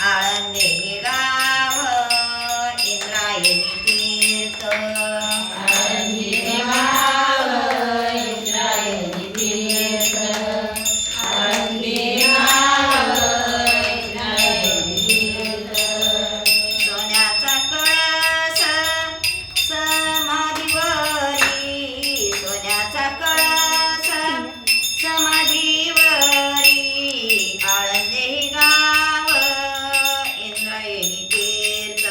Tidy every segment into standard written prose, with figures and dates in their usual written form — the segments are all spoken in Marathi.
आळंदे हे गाव इंद्रायणी तीर्थ, आळंदे हे गाव इंद्रायणी तीर्थ, सोन्याचा कळस समाधीवरी, सोन्याचा कळस समाधीवरी, आळंदे हे गाव इंद्रायणी तीर्थ,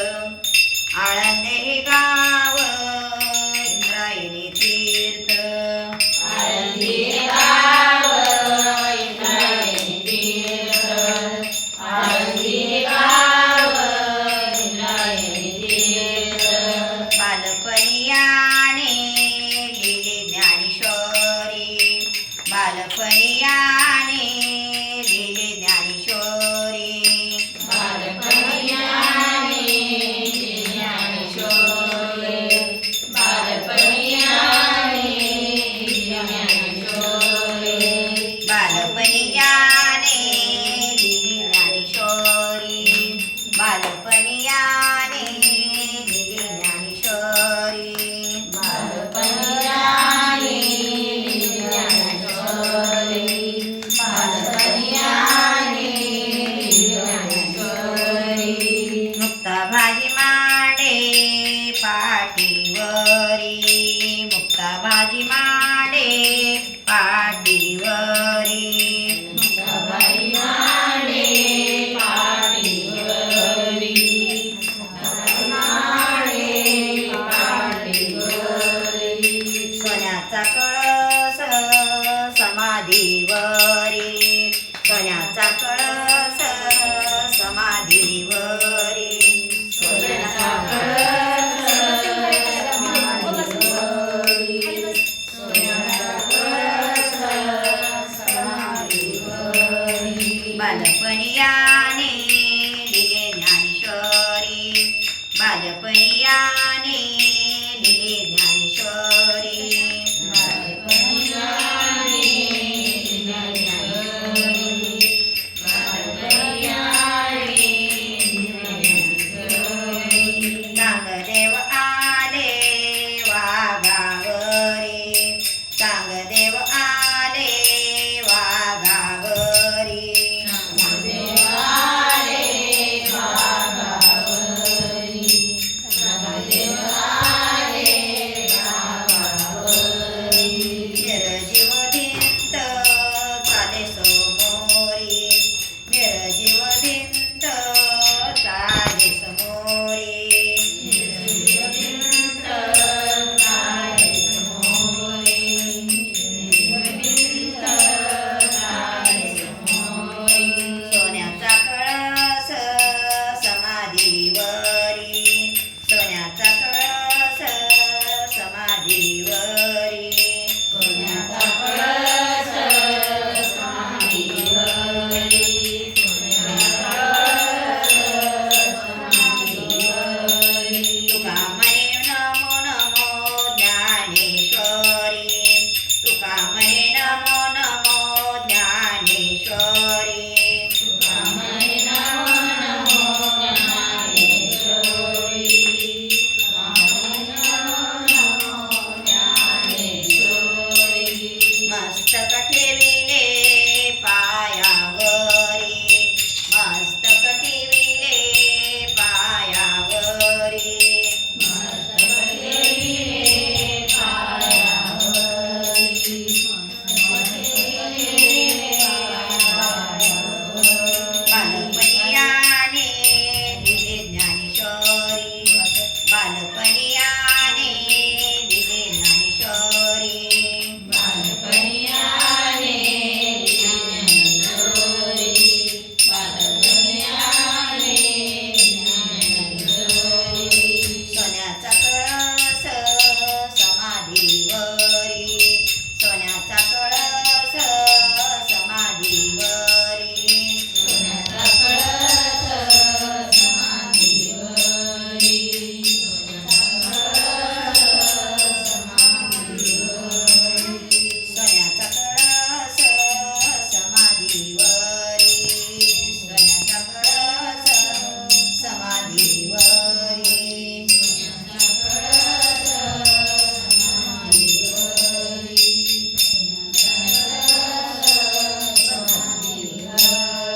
आळंदे हे गाव इंद्रायणी तीर्थ, बालपणीयाने लिहिले ज्ञानेश्वरी, बालपणीयाने लिहिले ज्ञानेश्वरी, बालपणीयाने लिहिली ज्ञानेश्वरी, बालपणीयाने लिहिली ज्ञानेश्वरी, मुक्ता भाजी मांडे पाटीवरी, मुक्ता भाजी मांडे पाटीवरी, सोन्याचा कळस समाधीवरी, सोन्याचा कळस समाधीवरी, सोन्याचा बालपणीयाने लिहिले ज्ञानेश्वरी, बालपणी